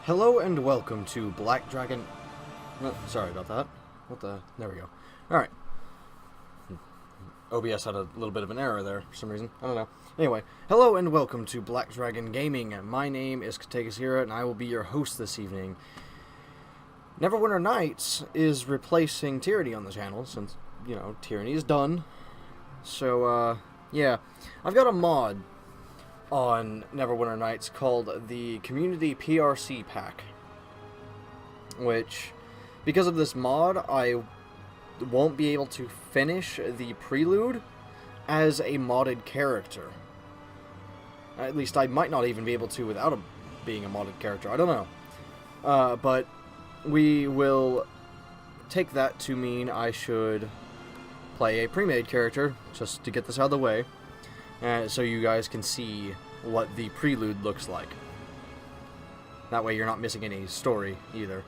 Hello and welcome to Black Dragon... sorry about that. There we go. Alright. OBS had a little bit of an error there for some reason. I don't know. Anyway, hello and welcome to Black Dragon Gaming. My name is Kategashira and I will be your host this evening. Neverwinter Nights is replacing Tyranny on the channel since, you know, Tyranny is done. So, yeah. I've got a mod on Neverwinter Nights called the Community PrC Pack, which, because of this mod, I won't be able to finish the prelude as a modded character. At least I might not even be able to without being a modded character. I don't know. But we will take that to mean I should play a pre-made character, just to get this out of the way. So you guys can see what the prelude looks like. That way you're not missing any story either.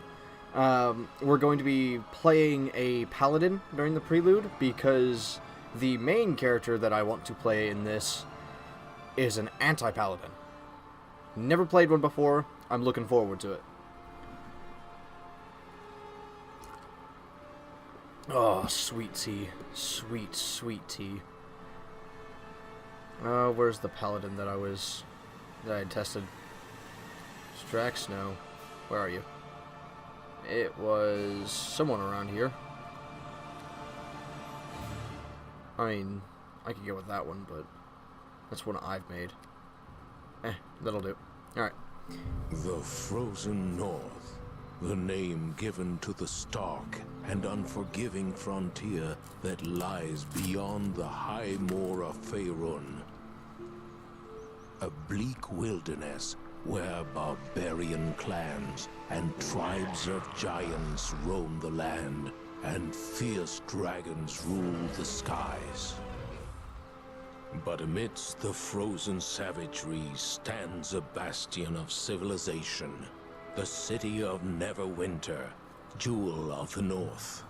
We're going to be playing a paladin during the prelude because the main character that I want to play in this is an anti-paladin. Never played one before. I'm looking forward to it. Oh, sweet tea. Sweet, sweet tea. Where's the paladin that I had tested? Strax? No. Where are you? It was someone around here. I mean, I could go with that one, but that's one I've made. That'll do. Alright. The Frozen North, the name given to the stark and unforgiving frontier that lies beyond the high moor of Faerun. A bleak wilderness where barbarian clans and tribes of giants roam the land and fierce dragons rule the skies. But amidst the frozen savagery stands a bastion of civilization, the city of Neverwinter, jewel of the north.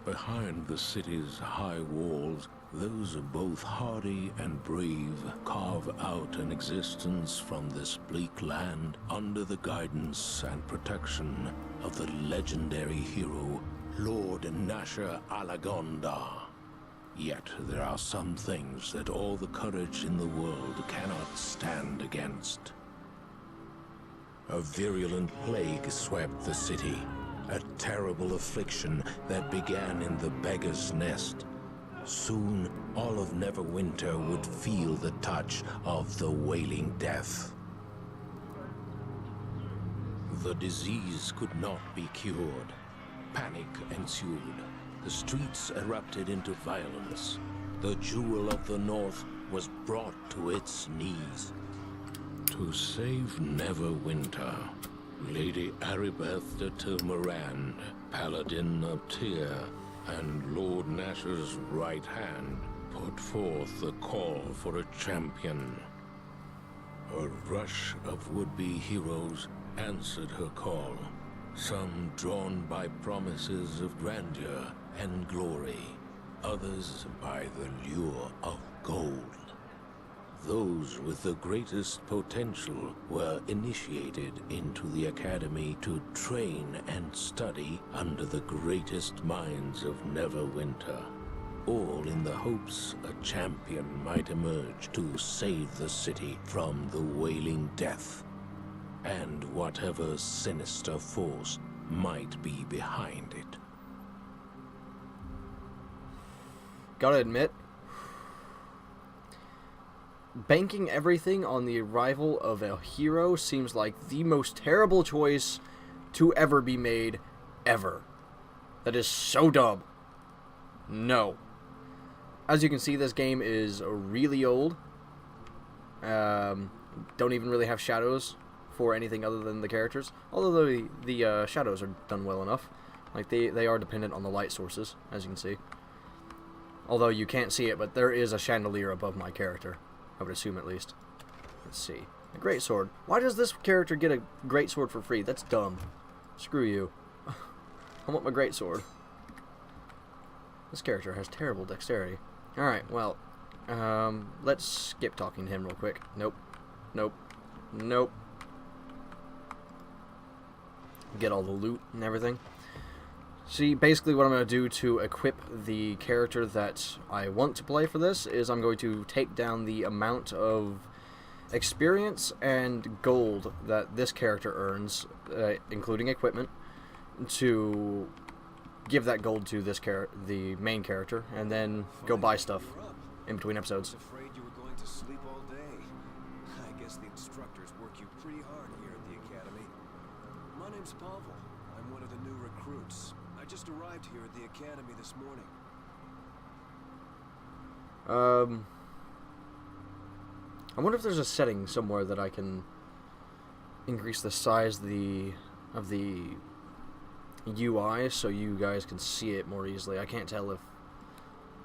Behind the city's high walls, those both hardy and brave carve out an existence from this bleak land under the guidance and protection of the legendary hero, Lord Nasher Alagonda. Yet there are some things that all the courage in the world cannot stand against. A virulent plague swept the city, a terrible affliction that began in the beggar's nest. Soon, all of Neverwinter would feel the touch of the wailing death. The disease could not be cured. Panic ensued. The streets erupted into violence. The jewel of the North was brought to its knees. To save Neverwinter, Lady Aribeth de Tilmarand, Paladin of Tyr, and Lord Nasher's right hand put forth the call for a champion. A rush of would-be heroes answered her call, some drawn by promises of grandeur and glory, others by the lure of gold. Those with the greatest potential were initiated into the academy to train and study under the greatest minds of Neverwinter, all in the hopes a champion might emerge to save the city from the wailing death, and whatever sinister force might be behind it. Gotta admit, banking everything on the arrival of a hero seems like the most terrible choice to ever be made, ever. That is so dumb. No. As you can see, this game is really old. Don't even really have shadows for anything other than the characters. Although the shadows are done well enough. Like, they are dependent on the light sources, as you can see. Although you can't see it, but there is a chandelier above my character. I would assume, at least. Let's see. A greatsword. Why does this character get a greatsword for free? That's dumb. Screw you. I want my greatsword. This character has terrible dexterity. Alright, well. Let's skip talking to him real quick. Nope. Nope. Nope. get all the loot and everything. See, basically what I'm going to do to equip the character that I want to play for this is I'm going to take down the amount of experience and gold that this character earns, including equipment, to give that gold to this the main character, and then go buy stuff in between episodes. Afraid you were going to sleep all day. I guess the instructors work you pretty hard here at the academy. My name's Pavel. I'm one of the new recruits. I just arrived here at the academy this morning. I wonder if there's a setting somewhere that I can increase the size of the UI so you guys can see it more easily. I can't tell if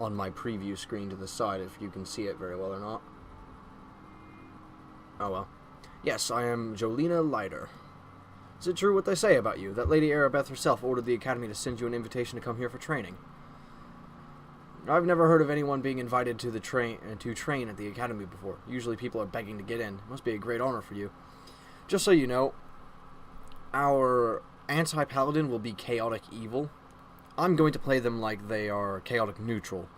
on my preview screen to the side if you can see it very well or not. Oh well. Yes, I am Jolina Leiter. Is it true what they say about you, that Lady Arabeth herself ordered the Academy to send you an invitation to come here for training? I've never heard of anyone being invited to train at the Academy before. Usually people are begging to get in. It must be a great honor for you. Just so you know, our anti-paladin will be chaotic evil. I'm going to play them like they are chaotic neutral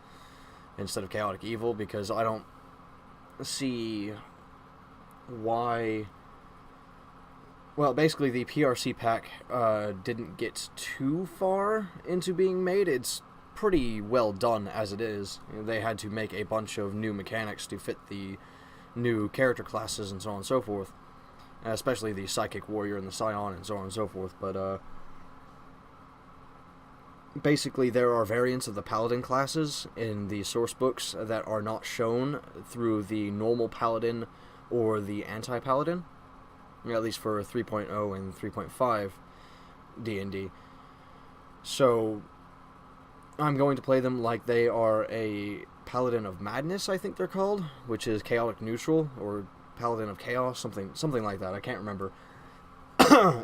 instead of chaotic evil, because I don't see why... Well, basically the PrC Pack didn't get too far into being made. It's pretty well done as it is. They had to make a bunch of new mechanics to fit the new character classes and so on and so forth. Especially the Psychic Warrior and the Scion and so on and so forth. But basically there are variants of the Paladin classes in the source books that are not shown through the normal Paladin or the anti-Paladin. At least for 3.0 and 3.5 D&D. So I'm going to play them like they are a Paladin of Madness, I think they're called, which is chaotic neutral, or Paladin of Chaos, something like that. I can't remember.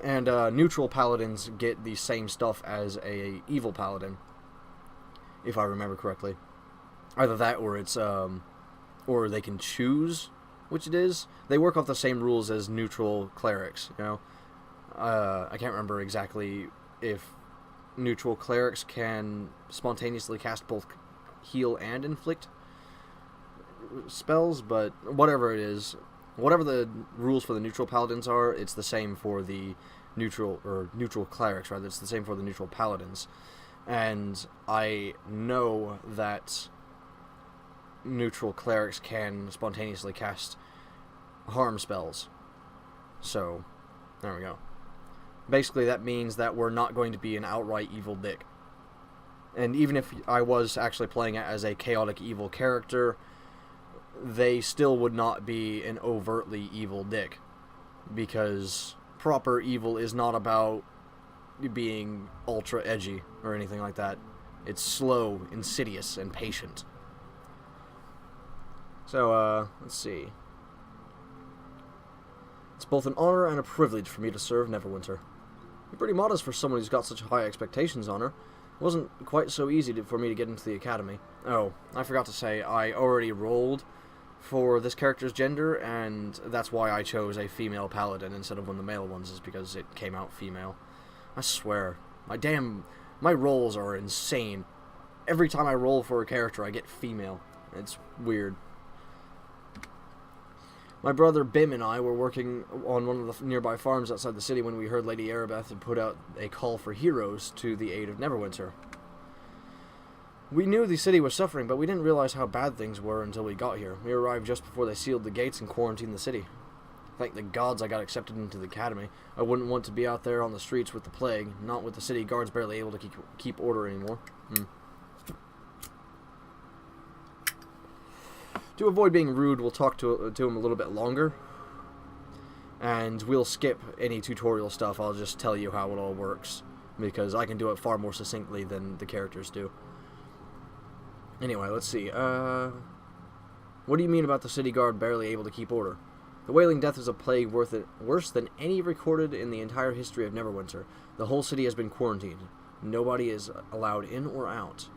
And neutral Paladins get the same stuff as a evil Paladin, if I remember correctly. Either that, or it's or they can choose which it is. They work off the same rules as neutral clerics, you know. I can't remember exactly if neutral clerics can spontaneously cast both heal and inflict spells, but whatever it is, whatever the rules for the neutral paladins are, it's the same for the neutral clerics, rather. It's the same for the neutral paladins. And I know that neutral clerics can spontaneously cast harm spells. So, there we go. Basically, that means that we're not going to be an outright evil dick. And even if I was actually playing it as a chaotic evil character, they still would not be an overtly evil dick. Because proper evil is not about being ultra edgy or anything like that. It's slow, insidious, and patient. So, let's see. It's both an honor and a privilege for me to serve Neverwinter. You're pretty modest for someone who's got such high expectations on her. It wasn't quite so easy for me to get into the academy. Oh, I forgot to say, I already rolled for this character's gender, and that's why I chose a female paladin instead of one of the male ones, is because it came out female. I swear, my rolls are insane. Every time I roll for a character, I get female. It's weird. My brother Bim and I were working on one of the nearby farms outside the city when we heard Lady Arabeth had put out a call for heroes to the aid of Neverwinter. We knew the city was suffering, but we didn't realize how bad things were until we got here. We arrived just before they sealed the gates and quarantined the city. Thank the gods I got accepted into the academy. I wouldn't want to be out there on the streets with the plague, not with the city guards barely able to keep order anymore. To avoid being rude, we'll talk to him a little bit longer. And we'll skip any tutorial stuff. I'll just tell you how it all works, because I can do it far more succinctly than the characters do. Anyway, let's see. What do you mean about the city guard barely able to keep order? The Wailing Death is a plague worse than any recorded in the entire history of Neverwinter. The whole city has been quarantined. Nobody is allowed in or out.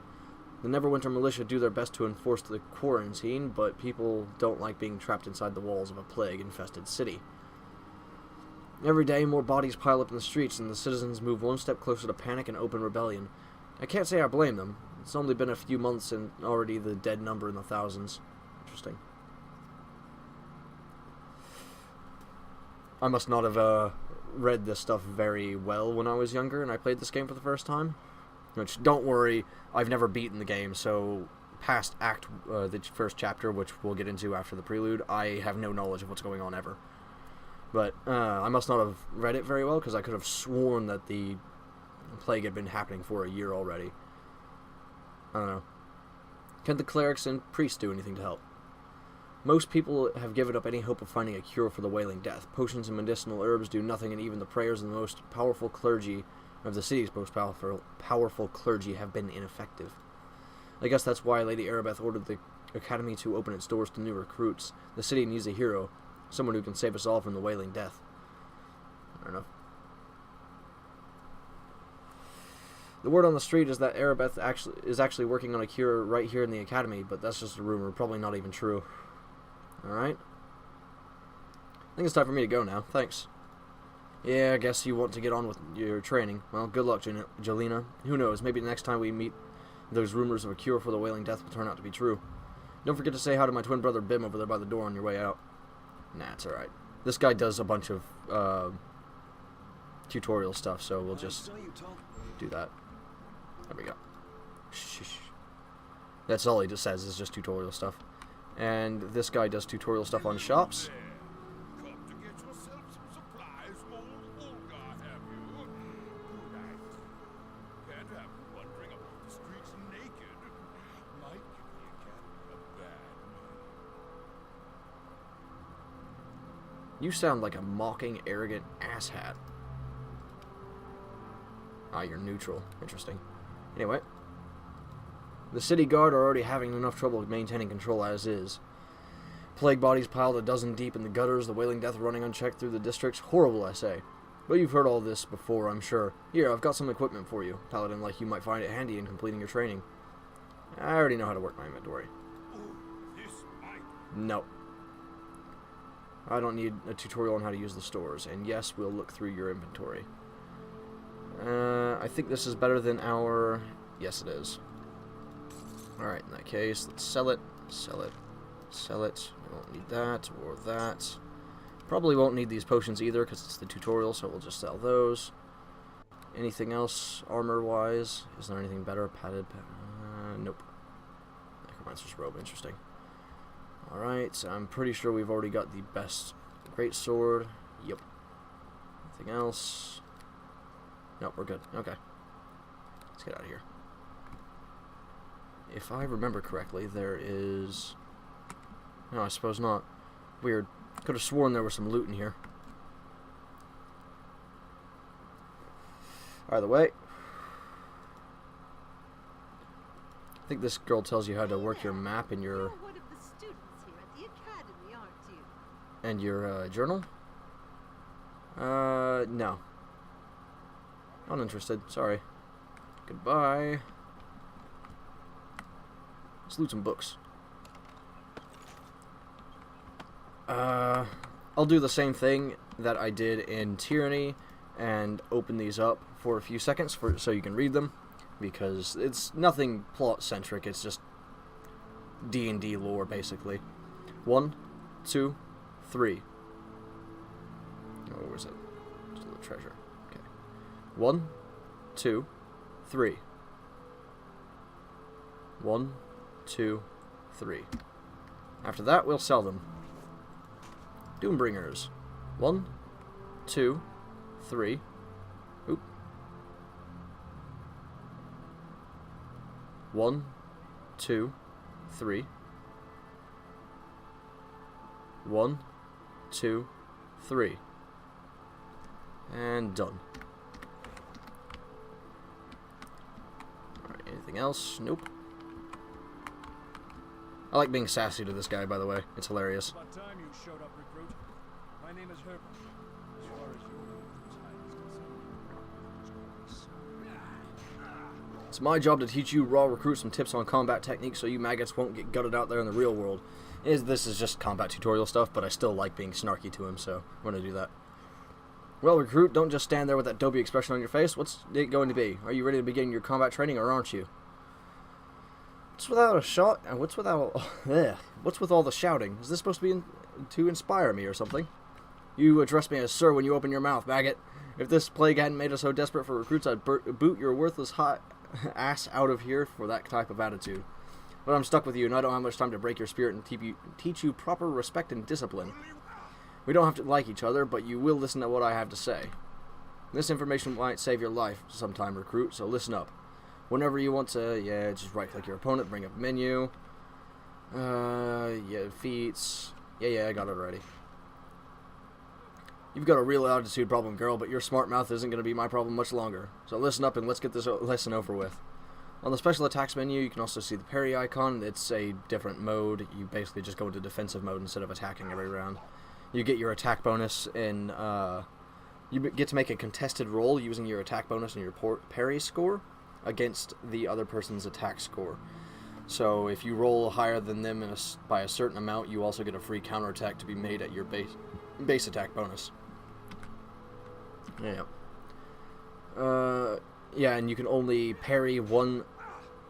The Neverwinter militia do their best to enforce the quarantine, but people don't like being trapped inside the walls of a plague-infested city. Every day, more bodies pile up in the streets, and the citizens move one step closer to panic and open rebellion. I can't say I blame them. It's only been a few months, and already the dead number in the thousands. Interesting. I must not have read this stuff very well when I was younger and I played this game for the first time. Which, don't worry, I've never beaten the game, so past the first chapter, which we'll get into after the prelude, I have no knowledge of what's going on ever. But I must not have read it very well, because I could have sworn that the plague had been happening for a year already. I don't know. Can the clerics and priests do anything to help? Most people have given up any hope of finding a cure for the Wailing Death. Potions and medicinal herbs do nothing, and even the prayers of the most powerful clergy of the city's most powerful clergy have been ineffective. I guess that's why Lady Erebeth ordered the academy to open its doors to new recruits. The city needs a hero, someone who can save us all from the Wailing Death. I don't know. The word on the street is that Erebeth is actually working on a cure right here in the academy, but that's just a rumor, probably not even true. Alright. I think it's time for me to go now. Thanks. Yeah, I guess you want to get on with your training. Well, good luck, Jelena. Who knows, maybe the next time we meet, those rumors of a cure for the Wailing Death will turn out to be true. Don't forget to say hi to my twin brother Bim over there by the door on your way out. Nah, it's alright. This guy does a bunch of tutorial stuff, so we'll just do that. There we go. Shh. That's all he just says, is just tutorial stuff. And this guy does tutorial stuff on shops. You sound like a mocking, arrogant asshat. Ah, you're neutral. Interesting. Anyway. The city guard are already having enough trouble maintaining control as is. Plague bodies piled a dozen deep in the gutters, the Wailing Death running unchecked through the districts. Horrible, I say. But you've heard all this before, I'm sure. Here, I've got some equipment for you. Paladin like you might find it handy in completing your training. I already know how to work my inventory. No. I don't need a tutorial on how to use the stores. And yes, we'll look through your inventory. I think this is better than our... Yes, it is. Alright, in that case, let's sell it. Sell it. Sell it. We won't need that or that. Probably won't need these potions either because it's the tutorial, so we'll just sell those. Anything else armor-wise? Is there anything better? Padded? Nope. Necromancer's robe. Interesting. Alright, I'm pretty sure we've already got the best great sword. Yep. Anything else? Nope, we're good. Okay. Let's get out of here. If I remember correctly, there is... No, I suppose not. Weird. Could have sworn there was some loot in here. Either way. I think this girl tells you how to work your map and your... One of the students here at the academy, aren't you? And your journal? No. Uninterested. Sorry. Goodbye. Let's loot some books. I'll do the same thing that I did in Tyranny and open these up for a few seconds so you can read them, because it's nothing plot-centric, it's just D&D lore, basically. 1, 2, 3. Oh, where is it? Just a little treasure. Okay. 1, 2, 3. 1, 2, 3. After that, we'll sell them. Doombringers. 1, 2, 3. Oop. 1, 2, 3. 1, 2, 3. And done. Alright, anything else? Nope. I like being sassy to this guy, by the way. It's hilarious. About time you showed up, recruit. My name is Herbert. As far as your It's my job to teach you raw recruits some tips on combat techniques so you maggots won't get gutted out there in the real world. This is just combat tutorial stuff, but I still like being snarky to him, so I'm going to do that. Well, recruit, don't just stand there with that dopey expression on your face. What's it going to be? Are you ready to begin your combat training, or aren't you? What's without a shot? And what's without? What's with all the shouting? Is this supposed to be to inspire me or something? You address me as sir when you open your mouth, maggot. If this plague hadn't made us so desperate for recruits, I'd boot your worthless hot ass out of here for that type of attitude. But I'm stuck with you, and I don't have much time to break your spirit and teach you proper respect and discipline. We don't have to like each other, but you will listen to what I have to say. This information might save your life sometime, recruit, so listen up. Whenever you want to, just right-click your opponent, bring up menu. Feats. I got it already. You've got a real attitude problem, girl, but your smart mouth isn't going to be my problem much longer. So listen up and let's get this lesson over with. On the special attacks menu, you can also see the parry icon. It's a different mode. You basically just go into defensive mode instead of attacking every round. You get your attack bonus in, you get to make a contested roll using your attack bonus and your parry score against the other person's attack score. So if you roll higher than them by a certain amount, you also get a free counterattack to be made at your base attack bonus. And you can only parry one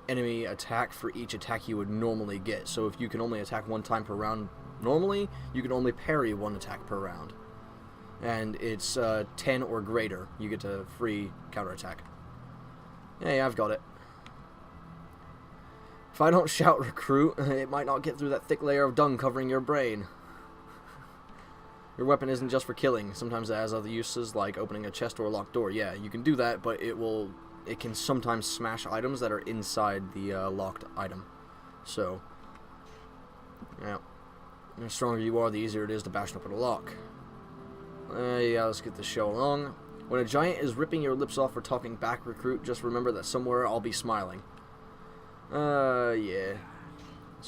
enemy attack for each attack you would normally get. So if you can only attack one time per round normally, you can only parry one attack per round. And it's 10 or greater. You get a free counterattack. Yeah, I've got it. If I don't shout recruit, it might not get through that thick layer of dung covering your brain. Your weapon isn't just for killing. Sometimes it has other uses, like opening a chest or a locked door. Yeah, you can do that, but it can sometimes smash items that are inside the locked item. So, yeah. The stronger you are, the easier it is to bash open a lock. Let's get this show along. When a giant is ripping your lips off for talking back, recruit, just remember that somewhere I'll be smiling. It's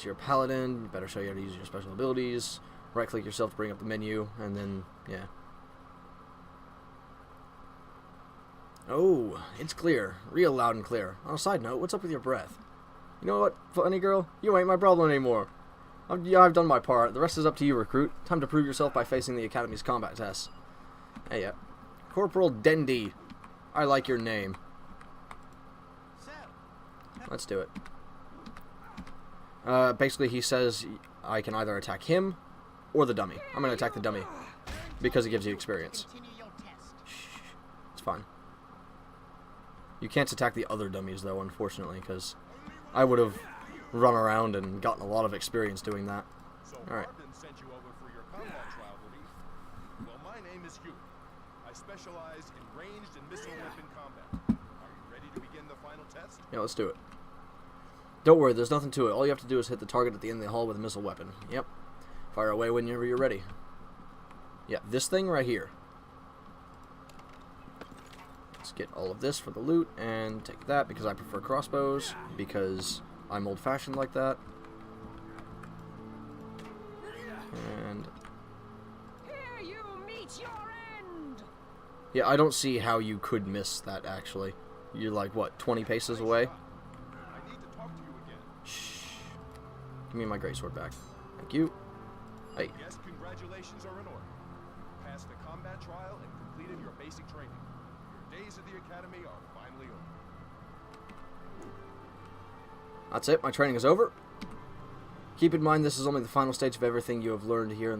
your paladin. You better show you how to use your special abilities. Right-click yourself to bring up the menu, and then, Oh, it's clear. Real loud and clear. On a side note, what's up with your breath? You know what, funny girl? You ain't my problem anymore. I've done my part. The rest is up to you, recruit. Time to prove yourself by facing the Academy's combat tests. Corporal Dendy. I like your name. Let's do it. Basically, he says I can either attack him or the dummy. I'm going to attack the dummy because it gives you experience. It's fine. You can't attack the other dummies, though, unfortunately, because I would have run around and gotten a lot of experience doing that. Alright. Sent you over for your combat trial, well, my name is Hugh. I specialize in ranged and missile weapon combat. Are you ready to begin the final test? Yeah, let's do it. Don't worry, there's nothing to it. All you have to do is hit the target at the end of the hall with a missile weapon. Yep. Fire away whenever you're ready. Yeah, this thing right here. Let's get all of this for the loot and take that because I prefer crossbows, because I'm old-fashioned like that. And here you meet your end. yeah, I don't see how you could miss that, actually. You're like, what, 20 paces away? I need to talk to you again. Shh. Give me my greatsword back. Thank you. Hey. Yes, congratulations are in order. You passed the combat trial and completed your basic training. Your days at the Academy are finally over. That's it, my training is over. Keep in mind this is only the final stage of everything you have learned here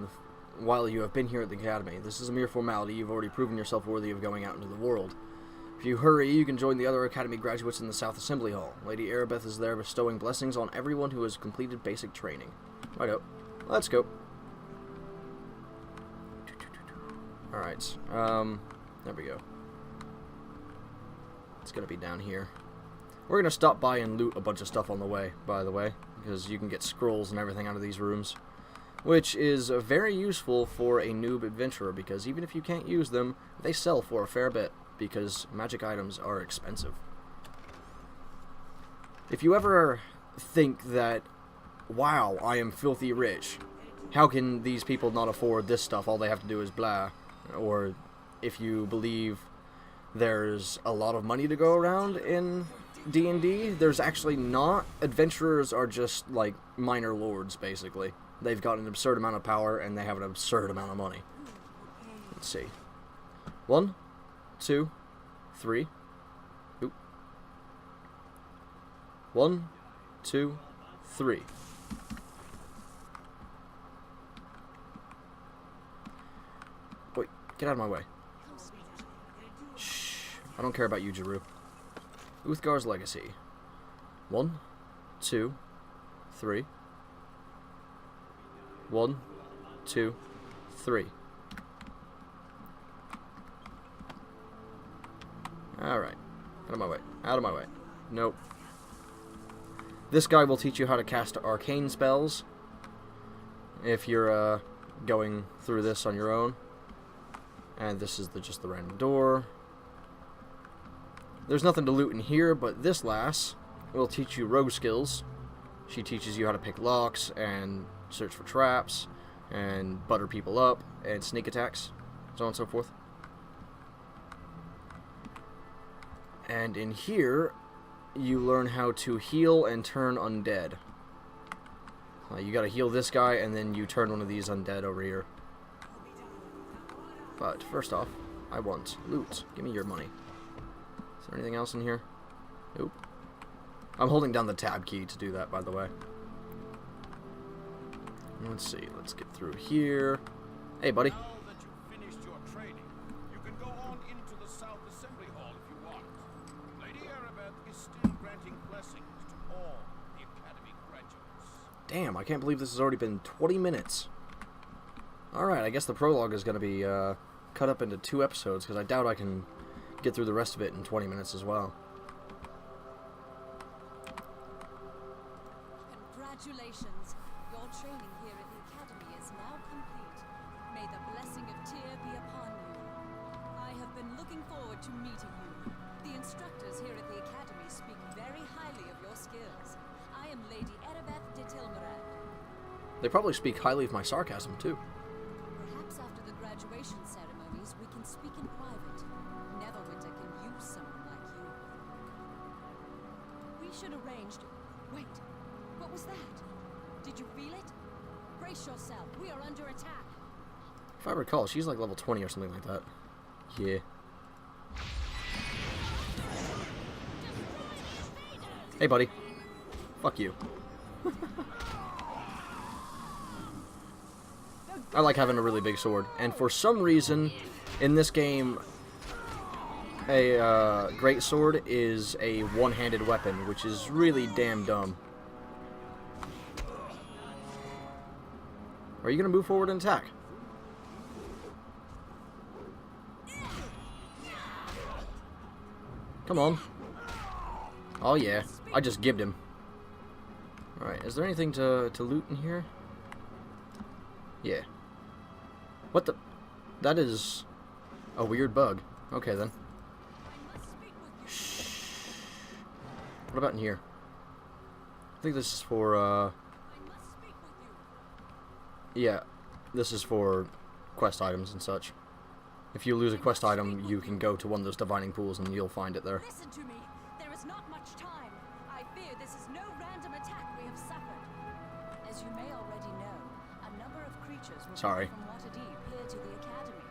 while you have been here at the Academy. This is a mere formality. You've already proven yourself worthy of going out into the world. If you hurry, you can join the other Academy graduates in the South Assembly Hall. Lady Arabeth is there bestowing blessings on everyone who has completed basic training. Righto. Let's go. Alright, there we go. It's gonna be down here. We're gonna stop by and loot a bunch of stuff on the way, by the way, because you can get scrolls and everything out of these rooms, which is very useful for a noob adventurer, because even if you can't use them, they sell for a fair bit, because magic items are expensive. If you ever think that, wow, I am filthy rich, how can these people not afford this stuff, all they have to do is blah, or if you believe there's a lot of money to go around in D&D, there's actually not. Adventurers are just like minor lords, basically. They've got an absurd amount of power and they have an absurd amount of money. Let's see. 1, 2, 3. Oop. 1, 2, 3. Wait, get out of my way. Shh. I don't care about you, Jeru. Uthgar's Legacy. 1, 2, 3. 1, 2, 3. Alright. Out of my way. Out of my way. Nope. This guy will teach you how to cast arcane spells. If you're going through this on your own. And this is just the random door. There's nothing to loot in here, but this lass will teach you rogue skills. She teaches you how to pick locks and search for traps and butter people up and sneak attacks, so on and so forth. And in here, you learn how to heal and turn undead. You gotta heal this guy, and then you turn one of these undead over here. But first off, I want loot. Give me your money. Is there anything else in here? Nope. I'm holding down the tab key to do that, by the way. Let's see. Let's get through here. Hey, buddy. Now that you've finished your training, you can go on into the South Assembly Hall if you want. Lady Arabeth is still granting blessings to all the Academy graduates. Damn, I can't believe this has already been 20 minutes. Alright, I guess the prologue is going to be cut up into 2 episodes, because I doubt I can get through the rest of it in 20 minutes as well. Congratulations. Your training here at the Academy is now complete. May the blessing of Tyr be upon you. I have been looking forward to meeting you. The instructors here at the Academy speak very highly of your skills. I am Lady Arabeth de Tilmerad. They probably speak highly of my sarcasm, too. Perhaps after the graduation ceremonies, we can speak in private. Neverwinter can use someone like you. We should arrange to... Wait, what was that? Did you feel it? Brace yourself, we are under attack. If I recall, she's like level 20 or something like that. Yeah. Hey, buddy. Fuck you. I like having a really big sword. And for some reason, in this game, a great sword is a one-handed weapon, which is really damn dumb. Are you going to move forward and attack? Come on. Oh yeah, I just gibbed him. Alright, is there anything to loot in here? Yeah. What the? That is a weird bug. Okay then. Shh. What about in here? I think this is for, yeah, this is for quest items and such. If you lose a quest item, you can go to one of those divining pools and you'll find it there. Listen to me. There is not much time. I fear this is no random attack we have suffered. As you may already know, a number of creatures were Sorry. from Waterdeep here to the Academy.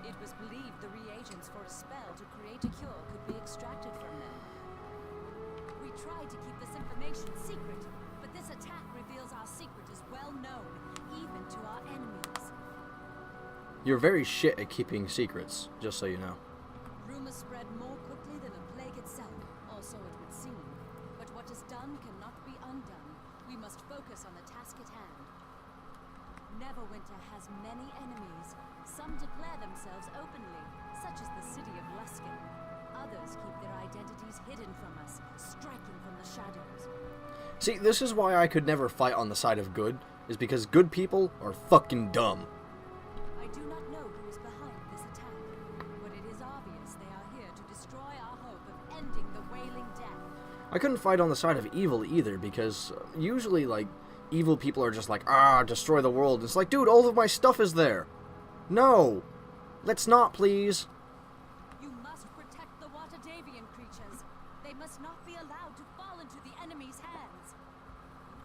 It was believed the reagents for a spell to create a cure could be extracted from them. We tried to keep this information secret, but this attack reveals our secret is well known, even to our enemies. You're very shit at keeping secrets, just so you know. Rumors spread more quickly than a plague itself, or so it would seem. But what is done cannot be undone. We must focus on the task at hand. Neverwinter has many enemies. Some declare themselves openly, such as the city of Luskin. Others keep their identities hidden from us, striking from the shadows. See, this is why I could never fight on the side of good, is because good people are fucking dumb. I do not know who is behind this attack, but it is obvious they are here to destroy our hope of ending the Wailing Death. I couldn't fight on the side of evil either, because usually, like, evil people are just like, destroy the world. It's like, dude, all of my stuff is there. No! Let's not, please. You must protect the Waterdavian creatures. They must not be allowed to fall into the enemy's hands.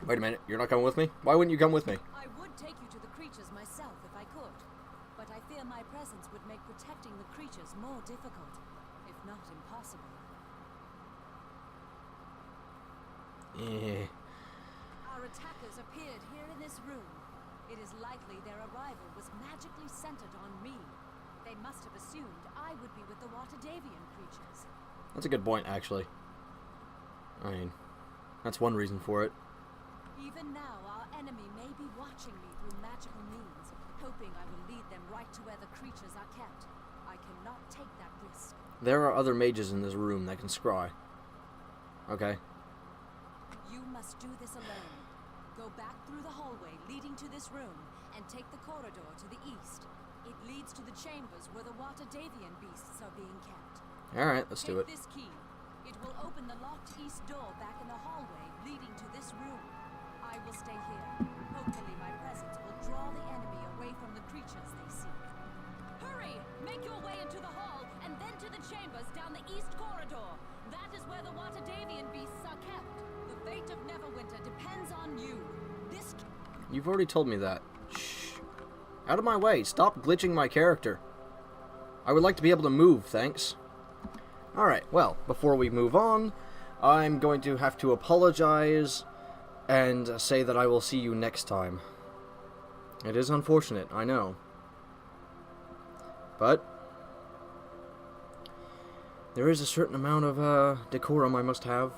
Wait a minute, you're not coming with me? Why wouldn't you come with me? I would take you to the creatures myself if I could. but I fear my presence would make protecting the creatures more difficult, if not impossible. Our attackers appeared here in this room. It is likely their arrival was magically centered on me. They must have assumed I would be with the Watadavian creatures. That's a good point, actually. I mean, that's one reason for it. Even now, our enemy may be watching me through magical means, hoping I will lead them right to where the creatures are kept. I cannot take that risk. There are other mages in this room that can scry. Okay. You must do this alone. Go back through the hallway leading to this room, and take the corridor to the east. It leads to the chambers where the Watadavian beasts are being kept. Alright, let's do it. Take this key. It will open the locked east door back in the hallway leading to this room. I will stay here. Hopefully my presence will draw the enemy away from the creatures they seek. Hurry! Make your way into the hall, and then to the chambers down the east corridor. That is where the Watadavian beasts are kept. The fate of Neverwinter depends on you. This... You've already told me that. Shh. Out of my way. Stop glitching my character. I would like to be able to move, thanks. Alright, well, before we move on, I'm going to have to apologize and say that I will see you next time. It is unfortunate, I know. But there is a certain amount of decorum I must have.